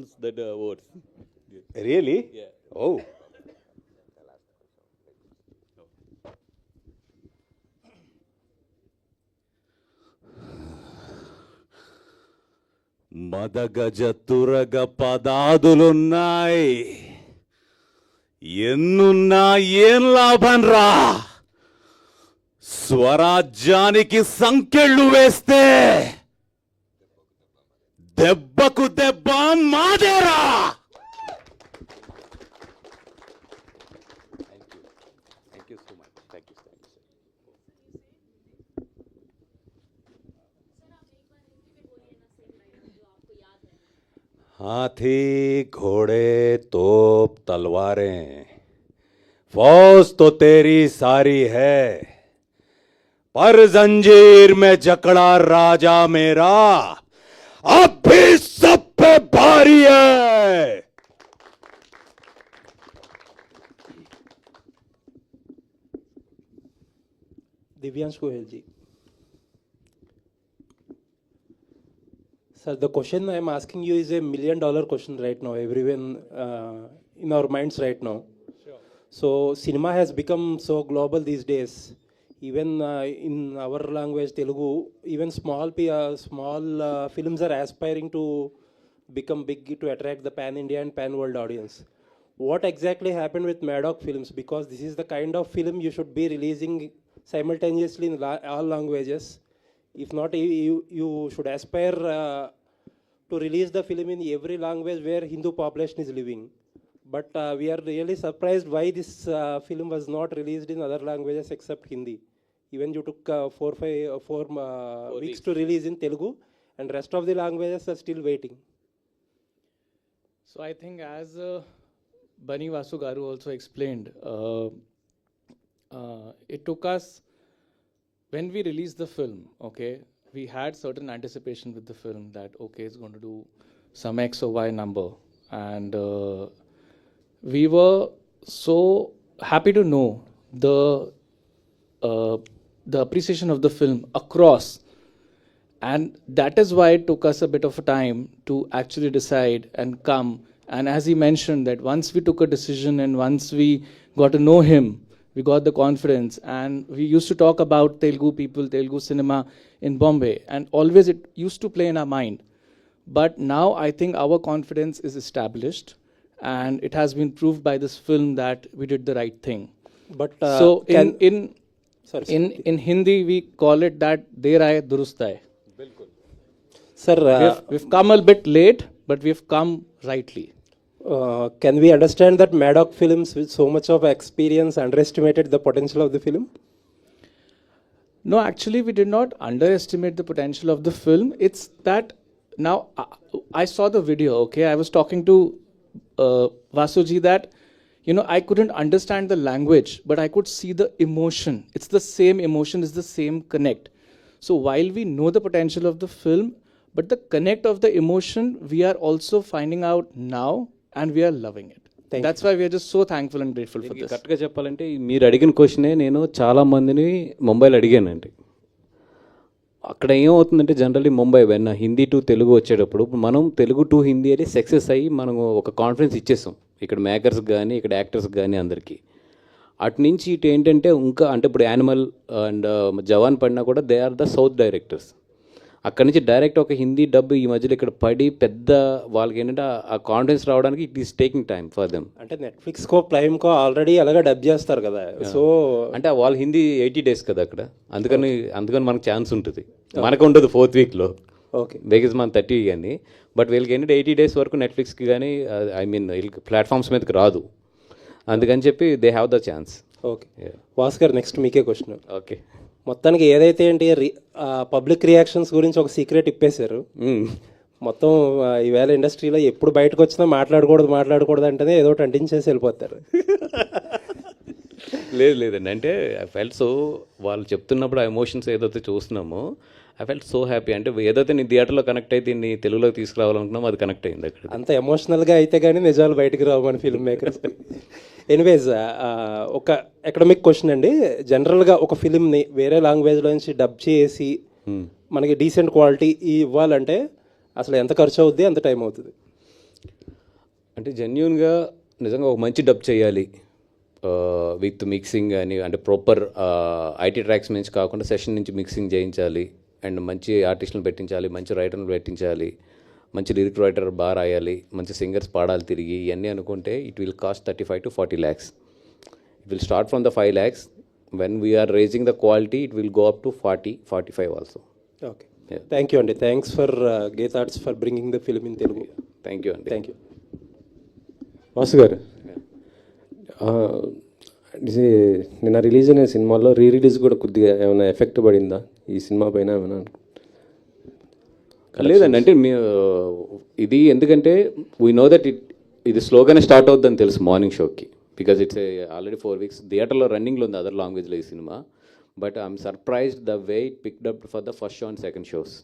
wins that awards. Really? Yeah. Oh. మదగజ తురగ పదాదులున్నాయి, ఎన్నున్నా ఏం లాభం రా, స్వరాజ్యానికి సంకెళ్ళు వేస్తే దెబ్బకు దెబ్బ మాదేరా. Thank you so much. Thank you. हाथी घोड़े तोप तलवारें, फौज तो तेरी सारी है, पर जंजीर में जकड़ा राजा मेरा अब भी सब पे भारी है. Divyansh Goyal ji. Sir, the question I am asking you is $1 million question right now, everyone in our minds right now. Sure. So, cinema has become so global these days. Even in our language, Telugu, even small films are aspiring to become big to attract the pan-India and pan-world audience. What exactly happened with Maddock Films? Because this is the kind of film you should be releasing simultaneously in all languages. If not, you should aspire to release the film in every language where Hindu population is living. But we are really surprised why this film was not released in other languages except Hindi. Even you took 4 weeks to release in Telugu, and rest of the languages are still waiting. So I think as Bani Vasu Garu also explained, it took us, when we released the film, okay, we had certain anticipation with the film that, okay, it's going to do some X or Y number. And we were so happy to know the appreciation of the film across. And that is why it took us a bit of a time to actually decide and come. And as he mentioned, that once we took a decision and once we got to know him, we got the confidence, and we used to talk about Telugu people, Telugu cinema in Bombay, and always it used to play in our mind. But now I think our confidence is established, and it has been proved by this film that we did the right thing. But So in Hindi we call it that Der Aaye Durust Aaye. Sir, We've come a bit late, but we've come rightly. can we understand that Maddock Films with so much of experience underestimated the potential of the film? No, actually, we did not underestimate the potential of the film. It's that now I saw the video, okay? I was talking to Vasuji that, I couldn't understand the language, but I could see the emotion. It's the same emotion, it's the same connect. So while we know the potential of the film, but the connect of the emotion, we are also finding out now, and we are loving it. That's why we are just so thankful and grateful for this. కరెక్ట్గా చెప్పాలంటే మీరు అడిగిన క్వశ్చనే నేను చాలా మందిని ముంబైలో అడిగానండి. అక్కడ ఏమవుతుందంటే జనరల్లీ ముంబై వెన్న హిందీ టు తెలుగు వచ్చేటప్పుడు మనం తెలుగు టు హిందీ అని సక్సెస్ అయ్యి మనం ఒక కాన్ఫిడెన్స్ ఇచ్చేసాం ఇక్కడ మేకర్స్కి కానీ ఇక్కడ యాక్టర్స్కి కానీ అందరికీ. అటు నుంచి ఇటు ఏంటంటే ఇంకా అంటే ఇప్పుడు యానిమల్ అండ్ జవాన్ పడినా కూడా they are the south directors. అక్కడి నుంచి డైరెక్ట్ ఒక హిందీ డబ్ ఈ మధ్యలో ఇక్కడ పడి పెద్ద వాళ్ళకి ఏంటంటే ఆ కాన్ఫిడెన్స్ రావడానికి it is taking time for them. అంటే నెట్ఫ్లిక్స్కో ప్రైమ్కో ఆల్రెడీ అలాగే డబ్ చేస్తారు కదా, సో అంటే వాళ్ళు హిందీ 80 days కదా అక్కడ, అందుకని మనకు ఛాన్స్ ఉంటుంది, మనకు ఉండదు 4th weekలో. ఓకే, బికాజ్ మన 30 కానీ, బట్ వీళ్ళకి ఏంటంటే 80 days వరకు నెట్ఫ్లిక్స్కి కానీ వీళ్ళకి ప్లాట్ఫామ్స్ మీదకి రాదు, అందుకని చెప్పి they have the chance. Okay Bhaskar, next మీకే క్వశ్చన్. ఓకే, మొత్తానికి ఏదైతే ఏంటి పబ్లిక్ రియాక్షన్స్ గురించి ఒక సీక్రెట్ ఇప్పేశారు. మొత్తం ఈవేళ ఇండస్ట్రీలో ఎప్పుడు బయటకు వచ్చినా మాట్లాడకూడదు అంటేనే ఏదో ఒకటి అంటించేసి వెళ్ళిపోతారు. లేదండి, అంటే ఐ ఫెల్ట్ సో వాళ్ళు చెప్తున్నప్పుడు ఆ ఎమోషన్స్ ఏదైతే చూస్తున్నామో ఐ ఫెల్ట్ సో హ్యాపీ. అంటే ఏదైతే నీ థియేటర్లో కనెక్ట్ అయితే నీ తెలుగులోకి తీసుకురావాలనుకున్నామో అది కనెక్ట్ అయింది అక్కడ. అంత ఎమోషనల్గా అయితే కానీ నిజాలు బయటకు రావు మన ఫిల్మ్ మేకర్స్. ఎనీవేస్, ఒక ఎకడమిక్ క్వశ్చన్ అండి. జనరల్గా ఒక ఫిలింని వేరే లాంగ్వేజ్లో నుంచి డబ్ చేసి మనకి డీసెంట్ క్వాలిటీ ఇవ్వాలంటే అసలు ఎంత ఖర్చు అవుద్ది, ఎంత టైం అవుతుంది? అంటే జెన్యున్గా నిజంగా ఒక మంచి డబ్ చేయాలి విత్ మిక్సింగ్ అని, అంటే ప్రాపర్ ఐటీ ట్రాక్స్ నుంచి కాకుండా సెషన్ నుంచి మిక్సింగ్ చేయించాలి, అండ్ మంచి ఆర్టిస్టులను పెట్టించాలి, మంచి రైటర్లు పెట్టించాలి, మంచి లిరిక్ రైటర్ బాగా రాయాలి, మంచి సింగర్స్ పాడాలి తిరిగి, ఇవన్నీ అనుకుంటే it will cost 35 to 40 lakhs. It will start from the 5 lakhs. When we are raising the quality, it will go up to 40, 45 also. Okay. Thank you, Andy. Thanks for Gate Arts for bringing the film in Telugu. Thank you, Andy. Thank you. Vasu గారు, నిన్న release అయిన సినిమాలో release కూడా కొద్దిగా ఏమైనా effect పడిందా ఈ cinema పైన ఏమైనా? లేదండి, అంటే ఇది ఎందుకంటే వీ నో దట్ ఇది స్లోగానే స్టార్ట్ అవుద్దని తెలుసు మార్నింగ్ షోకి, బికాజ్ ఇట్స్ ఆల్రెడీ 4 weeks థియేటర్లో రన్నింగ్లో ఉంది అదర్ లాంగ్వేజ్లో ఈ cinema. But I'm surprised the way it picked up for the first show and second shows.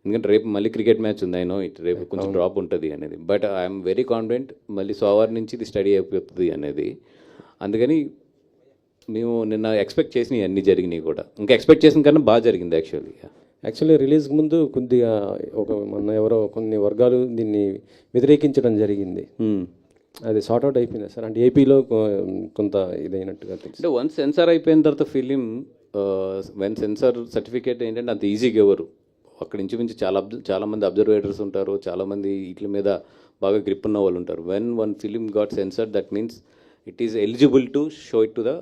ఎందుకంటే రేపు మళ్ళీ క్రికెట్ మ్యాచ్ ఉంది, అయినో ఇటు రేపు కొంచెం డ్రాప్ ఉంటుంది అనేది, బట్ ఐఎమ్ వెరీ కాన్ఫిడెంట్ మళ్ళీ సోమవారం నుంచి ఇది స్టడీ అయిపోతుంది అనేది. అందుకని మేము నిన్న ఎక్స్పెక్ట్ చేసినవి అన్నీ జరిగినాయి కూడా, ఇంకా ఎక్స్పెక్ట్ చేసిన కన్నా బాగా జరిగింది యాక్చువల్లీ రిలీజ్ ముందు కొద్దిగా మొన్న ఎవరో కొన్ని వర్గాలు దీన్ని వ్యతిరేకించడం జరిగింది. అది సార్ట్ అవుట్ అయిపోయింది సార్, అంటే ఏపీలో కొంత ఇదైనట్టుగా తెలుసు. అంటే వన్స్ సెన్సార్ అయిపోయిన తర్వాత ఫిలిం వెన్ సెన్సార్ సర్టిఫికేట్ ఏంటంటే అంత ఈజీగా ఎవరు అక్కడ ఇంచుమించు చాలామంది అబ్జర్వేటర్స్ ఉంటారు, చాలామంది వీటి మీద బాగా గ్రిప్ ఉన్న వాళ్ళు ఉంటారు. When one film got sensor that means it is eligible to show it to the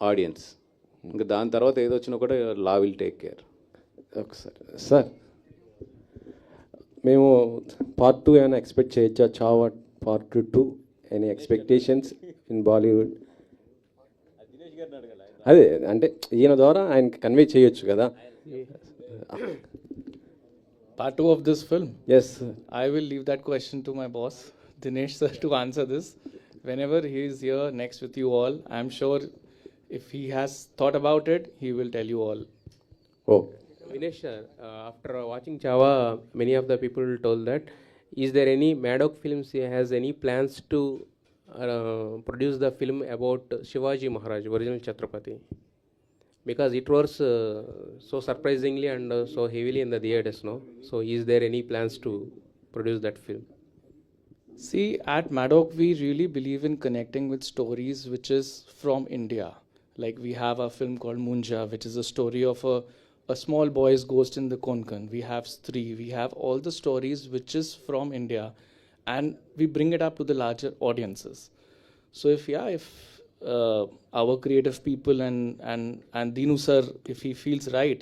audience. ఇంకా దాని తర్వాత ఏదో వచ్చినా కూడా లా విల్ టేక్ కేర్. ఒకసారి సార్, మేము పార్ట్ 2 ఏమైనా ఎక్స్పెక్ట్ చేయొచ్చా? Chhaava part 2 any expectations in Bollywood? అదే అంటే ఈయన ద్వారా ఆయనకి కన్వే చేయొచ్చు కదా. Part 2 of this film. Yes, I will leave that question to my boss, Dinesh sir, to answer this. Whenever he is here next with you all, I'm sure if he has thought about it, he will tell you all. Oh Vinesh, after watching Chava, many of the people told that, is there any Maddock Films has any plans to produce the film about Shivaji Maharaj, original Chhatrapati? Because it was so surprisingly and so heavily in the theatres, no? So is there any plans to produce that film? See, at Maddock, we really believe in connecting with stories which is from India. Like we have a film called Munja, which is a story of a small boy's ghost in the Konkan. We have Stree. We have all the stories which is from India, and we bring it up to the larger audiences. So if our creative people and Dinu sir, if he feels right,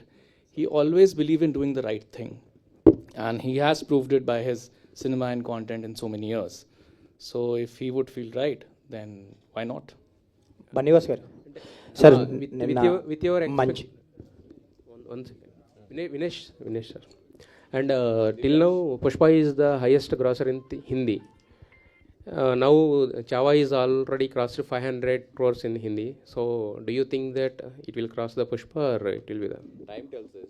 he always believe in doing the right thing, and he has proved it by his cinema and content in so many years. So if he would feel right, then why not? Bunny Vas గారు sir, with your మంచి one second. Vinesh sir. And till now, Pushpa is the highest grosser in Hindi. Now Chava is already crossed 500 crores in Hindi. So do you think that it will cross the Pushpa or it will be the Time tells us.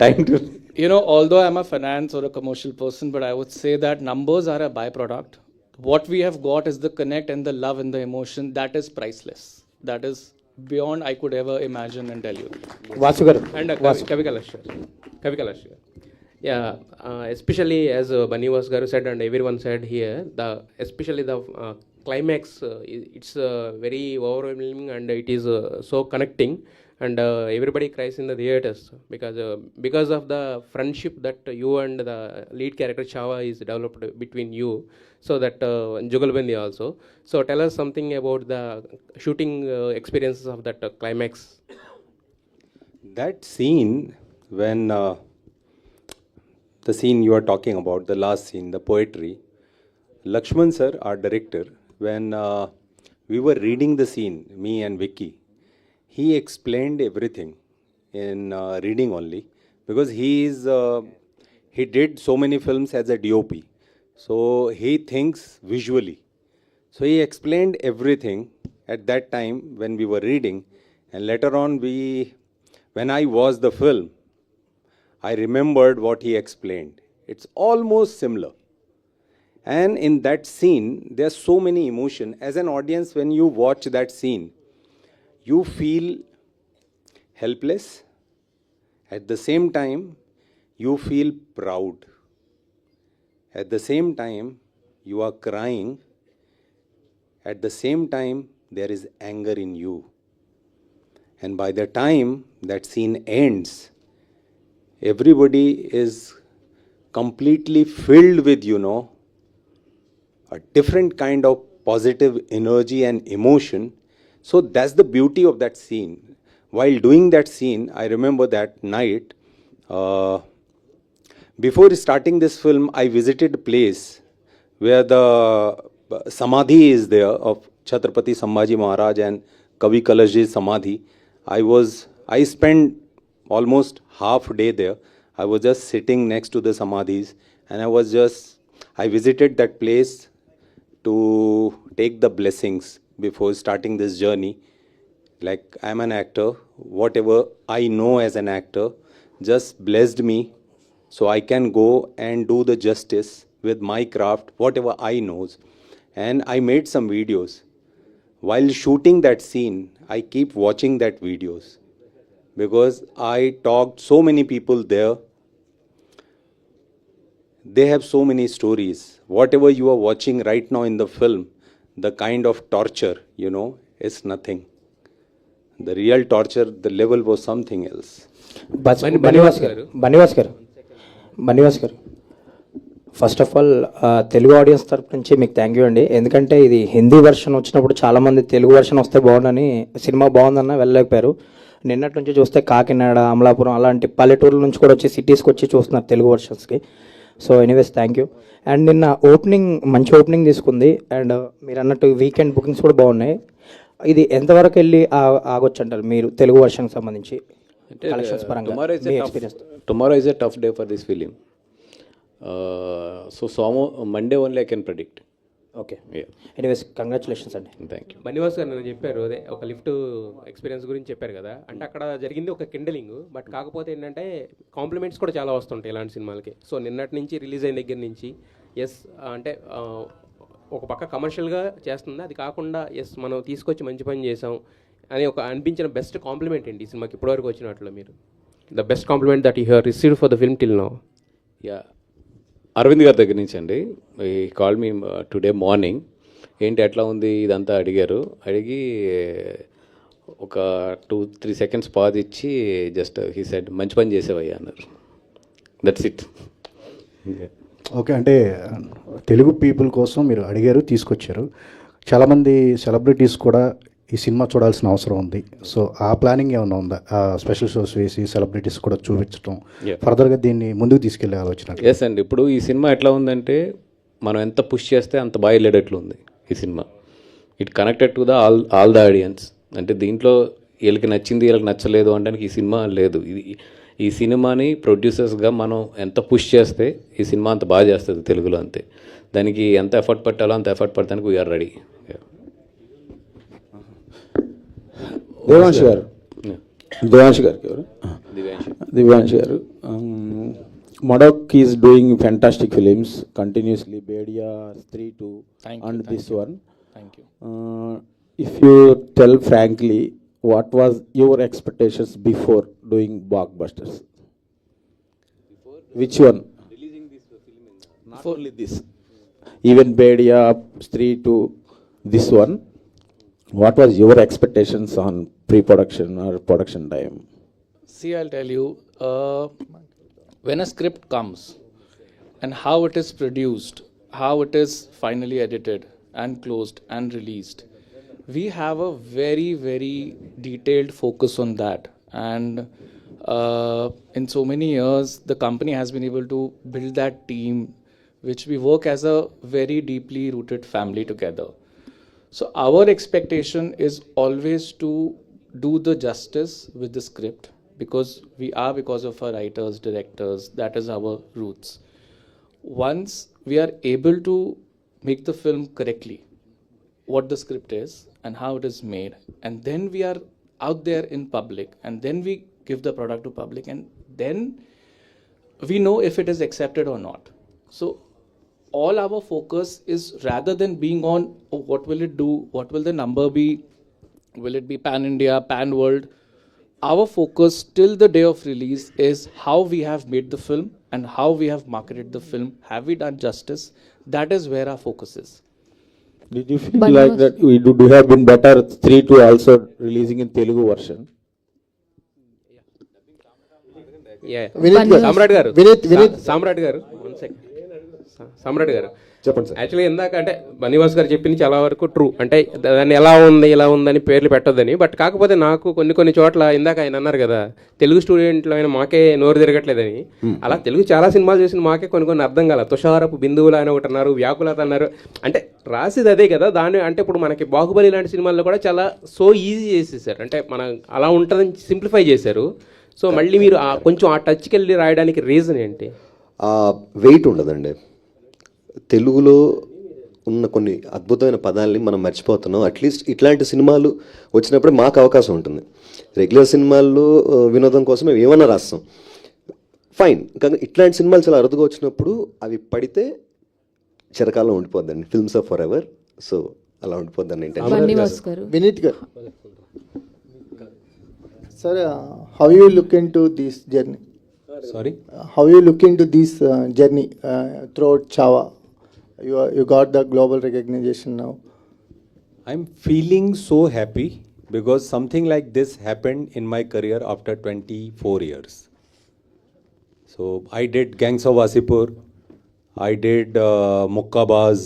Time to. You know, although I'm a finance or a commercial person, but I would say that numbers are a byproduct. What we have got is the connect and the love and the emotion that is priceless. That is beyond I could ever imagine and tell you. Vasu గారు and Kavi Kalash. Yeah, especially as Bannivas Garu said and everyone said here, especially the climax, it's very overwhelming and it is so connecting, and everybody cries in the theaters because of the friendship that you and the lead character Chava is developed between you. So that Jugalbandi also. So tell us something about the shooting experiences of that climax. That scene, when the scene you are talking about, the last scene, the poetry, Lakshman sir, our director, when we were reading the scene, me and Vicky, he explained everything in reading only, because he did so many films as a DOP, so he thinks visually. So he explained everything at that time when we were reading, and later on when I watched the film, I remembered what he explained. It's almost similar. And in that scene, there's so many emotion. As an audience, when you watch that scene, you feel helpless. At the same time, you feel proud. At the same time, you are crying. At the same time, there is anger in you. And by the time that scene ends, everybody is completely filled with, a different kind of positive energy and emotion. So that's the beauty of that scene. While doing that scene, I remember that night, before starting this film, I visited a place where the Samadhi is there of Chhatrapati Sambhaji Maharaj and Kavi Kalashji's Samadhi. I spent almost half a day there. I was just sitting next to the Samadhis, and I visited that place to take the blessings before starting this journey. Like, I'm an actor, whatever I know as an actor just blessed me, so I can go and do the justice with my craft, whatever I knows. And I made some videos. While shooting that scene, I keep watching that videos because I talked so many people there. They have so many stories. Whatever you are watching right now in the film, the kind of torture, is nothing. The real torture, the level was something else. Bunny Vas గారు first of all Telugu audience తరపు నుంచి మీకు thank you అండి. ఎందుకంటే ఇది Hindi version వచ్చినప్పుడు చాలామంది Telugu version వస్తే బాగుండని, సినిమా బాగుందన్న వెళ్ళలేకపోయారు. నిన్నటి నుంచి చూస్తే కాకినాడ, అమలాపురం అలాంటి పల్లెటూర్ల నుంచి కూడా వచ్చి సిటీస్కి వచ్చి చూస్తున్నారు తెలుగు వెర్షన్స్కి. So anyways thank you. And నిన్న మంచి ఓపెనింగ్ తీసుకుంది. అండ్ మీరు అన్నట్టు వీకెండ్ బుకింగ్స్ కూడా బాగున్నాయి. ఇది ఎంతవరకు వెళ్ళి ఆగొచ్చు అంటారు మీరు తెలుగు వర్షన్కి సంబంధించి కలెక్షన్స్ పరంగా మీ experience? Tomorrow is a tough day for this film. So Monday only I can predict. Okay, anyways congratulations అండి. Thank you. బనివాస్ గారు నేను చెప్పారు అదే ఒక లిఫ్ట్ ఎక్స్పీరియన్స్ గురించి చెప్పారు కదా, అంటే అక్కడ జరిగింది ఒక కిండలింగ్, బట్ కాకపోతే ఏంటంటే కాంప్లిమెంట్స్ కూడా చాలా వస్తుంటాయి ఇలాంటి సినిమాలకి. సో నిన్నటి నుంచి రిలీజ్ అయిన దగ్గర నుంచి అంటే ఒక పక్క కమర్షియల్గా చేస్తుంది, అది కాకుండా మనం తీసుకొచ్చి మంచి పని చేసాం అని ఒక అనిపించిన బెస్ట్ కాంప్లిమెంట్ ఏంటి ఈ సినిమాకి ఇప్పటివరకు వచ్చినట్లు మీరు? The best compliment that you have received for the film till now. Aravind గారి దగ్గర నుంచి అండి. ఈ కాల్ మీ టుడే మార్నింగ్, ఏంటి ఎట్లా ఉంది ఇదంతా అడిగారు. అడిగి ఒక 2-3 సెకండ్స్ పాజ్ ఇచ్చి జస్ట్ హీ సెడ్ మంచి పని చేసేవయ్యా అన్నారు. That's it. ఓకే, అంటే తెలుగు పీపుల్ కోసం మీరు అడిగారు, తీసుకొచ్చారు. చాలామంది సెలబ్రిటీస్ కూడా ఈ సినిమా చూడాల్సిన అవసరం ఉంది. సో ఆ ప్లానింగ్ ఏమైనా ఉందా? స్పెషల్ షోస్ వేసి సెలబ్రిటీస్ కూడా చూపించడం, ఫర్దర్గా దీన్ని ముందుకు తీసుకెళ్లే ఆలోచన? ఎస్ అండి. ఇప్పుడు ఈ సినిమా ఎట్లా ఉందంటే మనం ఎంత పుష్ చేస్తే అంత బాగా వెళ్ళేటట్లు ఉంది ఈ cinema. It connected to all the audience. అంటే దీంట్లో వీళ్ళకి నచ్చింది వీళ్ళకి నచ్చలేదు అనడానికి ఈ సినిమా లేదు. ఈ సినిమాని ప్రొడ్యూసర్స్గా మనం ఎంత పుష్ చేస్తే ఈ సినిమా అంత బాగా చేస్తుంది తెలుగులో. అంతే, దానికి ఎంత ఎఫర్ట్ పెట్టాలో అంత ఎఫర్ట్ పడటానికి వీఆర్ రెడీ. దేవాంశ్ గారు ఎవరు? దివ్యాంశ్ గారు. Madok is doing fantastic films continuously. Bedia, Stree 2, and this one. Thank you. If you tell frankly, what was your expectations before doing blockbusters? Which one? Releasing this film. Not only this. Even Bedia, Stree 2, this one. What was your expectations on pre-production or production time? See, I'll tell you, when a script comes and how it is produced, how it is finally edited and closed and released, we have a very, very detailed focus on that. And in so many years, the company has been able to build that team, which we work as a very deeply rooted family together. So our expectation is always to do the justice with the script, because because of our writers, directors, that is our roots. Once we are able to make the film correctly, what the script is and how it is made, and then we are out there in public, and then we give the product to public, and then we know if it is accepted or not. So all our focus is, rather than being on what will it do, what will the number be, will it be pan India, pan world, our focus till the day of release is how we have made the film and how we have marketed the film, have we done justice? That is where our focus is. Did you feel like that we do have been better 3-2 also releasing in Telugu version? సామ్రాట్ గారు సామ్రాట్ గారు సామ్రాట్ గారు చెప్పండి sir. Actually ఇందాక అంటే బనీవాస్ గారు చెప్పింది చాలా వరకు ట్రూ, అంటే దాన్ని ఎలా ఉంది ఇలా ఉందని పేర్లు పెట్టొద్దని. బట్ కాకపోతే నాకు కొన్ని చోట్ల ఇందాక ఆయన అన్నారు కదా తెలుగు స్టూడెంట్లు అయినా మాకే నోరు తిరగట్లేదని, అలా తెలుగు చాలా సినిమాలు చేసిన మాకే కొన్ని అర్థం కాల. తుషారపు బిందువులు అని ఒకటి అన్నారు, వ్యాకులత అన్నారు, అంటే రాసేది అదే కదా దాన్ని. అంటే ఇప్పుడు మనకి బాహుబలి లాంటి సినిమాల్లో కూడా చాలా సో ఈజీ చేసేసారు, అంటే మన అలా ఉంటుందని సింప్లిఫై చేశారు. సో మళ్ళీ మీరు కొంచెం ఆ టచ్కి వెళ్ళి రాయడానికి రీజన్ ఏంటి? వెయిట్ ఉండదండి. తెలుగులో ఉన్న కొన్ని అద్భుతమైన పదాలని మనం మర్చిపోతున్నాం. అట్లీస్ట్ ఇట్లాంటి సినిమాలు వచ్చినప్పుడు మాకు అవకాశం ఉంటుంది. రెగ్యులర్ సినిమాల్లో వినోదం కోసం మేము ఏమన్నా రాస్తాం, ఫైన్. కానీ ఇట్లాంటి సినిమాలు చాలా అరుదుగా వచ్చినప్పుడు అవి పడితే చిరకాలం ఉండిపోద్దండి, films of forever. So అలా ఉండిపోద్దండి. వినీత్ గారు, sir, how you look into this journey? Sorry? How you look into this journey throughout Chava? You got the global recognition now. I'm feeling so happy because something like this happened in my career after 24 years. So I did Gangs of Wasipur, I did Mukkabaz,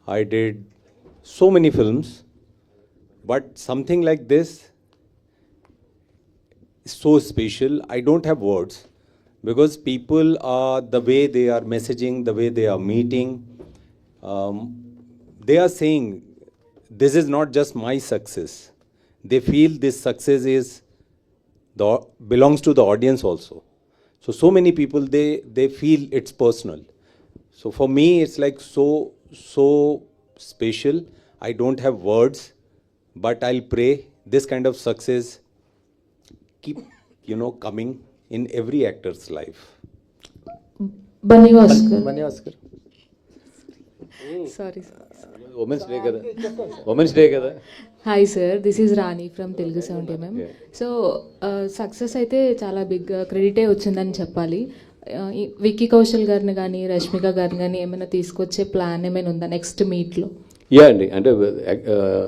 I did so many films, but something like this is so special. I don't have words because people are, the way they are messaging, the way they are meeting, they are saying this is not just my success. They feel this success is belongs to the audience also. So many people they feel it's personal. So for me it's like so special. I don't have words, but I'll pray this kind of success keep coming in every actor's life. Baniwas garu. Sorry. Women's Day kada. Hi sir, this is Rani from Telugu 70mm. So success అయితే చాలా big క్రెడిటే వచ్చిందని చెప్పాలి. విక్కీ కౌశల్ గారిని కానీ రష్మిక గారిని కానీ ఏమైనా తీసుకొచ్చే ప్లాన్ ఏమైనా ఉందా నెక్స్ట్ మీట్లో? యా అండి, అంటే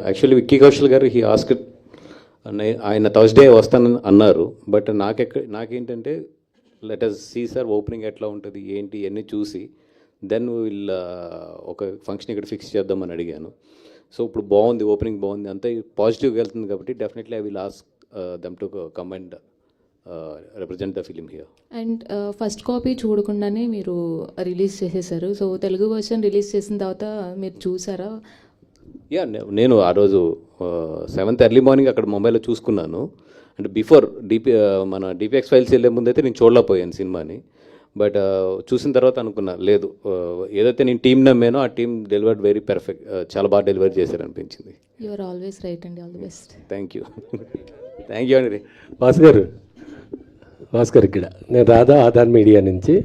యాక్చువల్లీ విక్కీ కౌశల్ గారు హీ ఆస్క్డ్, ఆయన థర్స్డే వస్తానని అన్నారు. బట్ నాకేంటంటే let us see sir opening ఎట్లా ఉంటుంది ఏంటి ఇవన్నీ చూసి దెన్ వీళ్ళ ఒక ఫంక్షన్ ఇక్కడ ఫిక్స్ చేద్దామని అడిగాను. సో ఇప్పుడు బాగుంది, ఓపెనింగ్ బాగుంది, అంతా పాజిటివ్గా వెళ్తుంది కాబట్టి definitely I will ask them to come and represent the film here. And first copy చూడకుండానే మీరు రిలీజ్ చేసేసారు. సో తెలుగు వర్షన్ రిలీజ్ చేసిన తర్వాత మీరు చూసారా? యా, నేను ఆ రోజు 7th ఎర్లీ మార్నింగ్ అక్కడ ముంబైలో చూసుకున్నాను. అంటే బిఫోర్ మన డిపిఎక్స్ ఫైల్స్ వెళ్ళే ముందైతే నేను చూడలేకపోయాను సినిమాని. బట్ చూసిన తర్వాత అనుకున్నా లేదు, ఏదైతే నేను టీం నమ్మానో ఆ టీం డెలివర్డ్ వెరీ పర్ఫెక్ట్, చాలా బాగా డెలివర్ చేశారు అనిపించింది. యు ఆర్ ఆల్వేస్ రైట్ అండి, all the best. Thank you అండి. భాస్కర్ ఇక్కడ నేను రాధా ఆధార్ మీడియా నుంచి.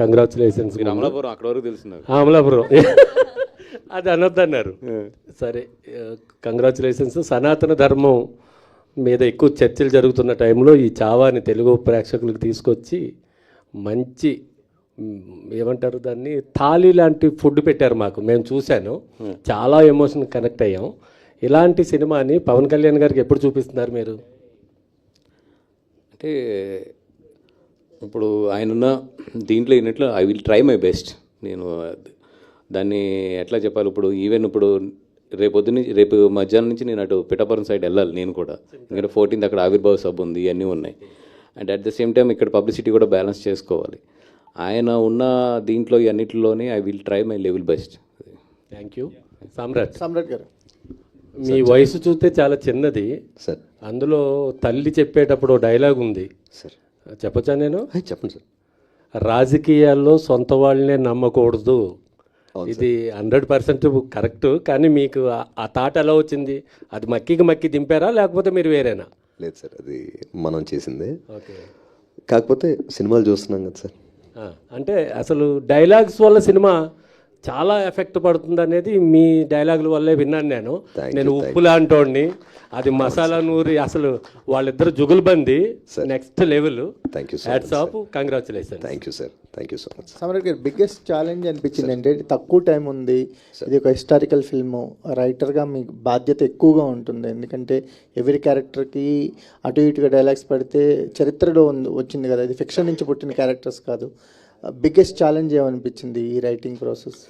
కంగ్రాచులేషన్స్. అమలాపురం అక్కడ వరకు తెలుసున్నారు. అమలాపురం అది అనొద్దన్నారు. సరే, కంగ్రాచులేషన్స్. సనాతన ధర్మం మీద ఎక్కువ చర్చలు జరుగుతున్న టైంలో ఈ చావాని తెలుగు ప్రేక్షకులకు తీసుకొచ్చి మంచి ఏమంటారు దాన్ని, థాలీ లాంటి ఫుడ్ పెట్టారు మాకు. మేము చూశాను, చాలా ఎమోషన్ కనెక్ట్ అయ్యాం. ఇలాంటి సినిమాని పవన్ కళ్యాణ్ గారికి ఎప్పుడు చూపిస్తున్నారు మీరు? అంటే ఇప్పుడు ఆయనున్న దీంట్లో అయినట్లు I will try my best. నేను దాన్ని ఎట్లా చెప్పాలి, ఇప్పుడు ఈవెన్ ఇప్పుడు రేపు మధ్యాహ్నం నుంచి నేను అటు పిఠాపురం సైడ్ వెళ్ళాలి నేను కూడా, ఎందుకంటే 14th అక్కడ ఆవిర్భావ సభ ఉంది, ఇవన్నీ ఉన్నాయి. And at the same time ఇక్కడ పబ్లిసిటీ కూడా బ్యాలెన్స్ చేసుకోవాలి. ఆయన ఉన్న దీంట్లో అన్నింటిలోనే I will try my level best. Thank you. Samrat గారు, మీ వయసు చూస్తే చాలా చిన్నది సార్. అందులో తల్లి చెప్పేటప్పుడు డైలాగ్ ఉంది సార్, చెప్పచ్చా? నేను చెప్పండి సార్. రాజకీయాల్లో సొంత వాళ్ళనే నమ్మకూడదు. ఇది 100% కరెక్ట్. కానీ మీకు ఆ థాట్ ఎలా వచ్చింది? అది మక్కి దింపారా లేకపోతే మీరు వేరేనా? లేదు సార్, అది మనం చేసిందే. ఓకే. కాకపోతే సినిమాలు చూస్తున్నాం కదా సార్. అంటే అసలు డైలాగ్స్ వల్ల సినిమా చాలా ఎఫెక్ట్ పడుతుంది అనేది మీ డైలాగుల వల్లే విన్నాను నేను. Thank నేను you, ఉప్పు లాంటోడిని, అది మసాలా నూరి, అసలు వాళ్ళిద్దరు జుగుల్బంది next level. Thank you so hats off, congratulation. Thank you sir, thank you so much. Samrat గారు బిగ్గెస్ట్ ఛాలెంజ్ అనిపించింది అంటే తక్కువ టైం ఉంది, ఇది ఒక హిస్టారికల్ ఫిల్ము, రైటర్గా మీకు బాధ్యత ఎక్కువగా ఉంటుంది. ఎందుకంటే ఎవరి క్యారెక్టర్కి అటు ఇటుగా డైలాగ్స్ పడితే చరిత్రలో వచ్చింది కదా, ఇది ఫిక్షన్ నుంచి పుట్టిన క్యారెక్టర్స్ కాదు. బిగ్గెస్ట్ ఛాలెంజ్ ఏమనిపించింది ఈ రైటింగ్ ప్రాసెస్?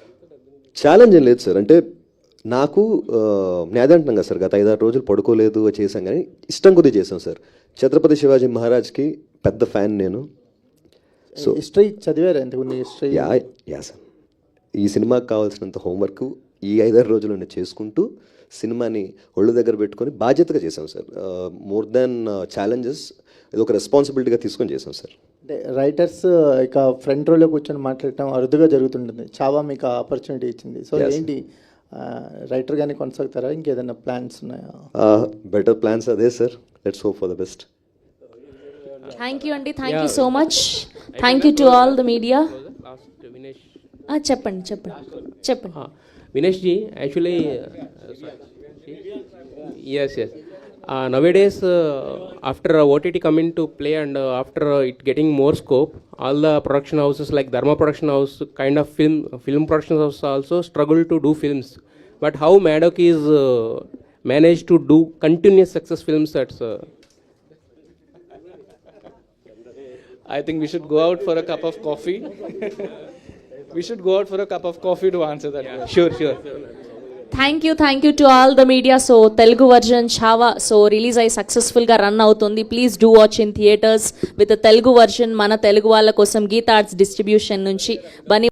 ఛాలెంజ్ ఏం లేదు సార్, అంటే నాకు నేను అదే అంటున్నాను కదా సార్, గత 5-6 రోజులు పడుకోలేదు చేశాం, కానీ ఇష్టం కొద్దీ చేశాం సార్. ఛత్రపతి శివాజీ మహారాజ్కి పెద్ద ఫ్యాన్ నేను. సో హిస్టరీ చదివారు ఎందుకు హిస్టరీ? యా సార్, ఈ సినిమాకి కావాల్సినంత హోంవర్క్ ఈ 5-6 రోజులు నేను చేసుకుంటూ సినిమాని ఒళ్ళు దగ్గర పెట్టుకొని బాధ్యతగా చేశాం సార్. మోర్ దాన్ ఛాలెంజెస్, ఇది ఒక రెస్పాన్సిబిలిటీగా తీసుకొని చేశాం సార్. అంటే రైటర్స్ ఇక ఫ్రంట్ రోలో కూర్చొని మాట్లాడటం అరుదుగా జరుగుతుంటుంది. చావా మీకు ఆపర్చునిటీ ఇచ్చింది. సో ఏంటి రైటర్గానే కొనసాగుతారా, ఇంకేదైనా ప్లాన్స్ ఉన్నాయా? బెటర్ ప్లాన్స్ అదే sir, let's hope for the best. Thank you అండి, thank you so much, thank you to all the media. చెప్పండి చెప్పండి చెప్పండి. Vinesh ji, actually, yes. Nowadays, after OTT coming to play and after it getting more scope, all the production houses like Dharma Production House, kind of film production houses also struggle to do films. But how Maddock is managed to do continuous success films, that's... I think we should go out for a cup of coffee. We should go out for a cup of coffee to answer that question. Sure. Thank you to all the media. So Telugu version Chhaava so release అయ్యి సక్సెస్ఫుల్గా run అవుతుంది. Please do watch in theatres with Telugu version. మన తెలుగు వాళ్ళ కోసం Gita arts distribution నుంచి బన్నీ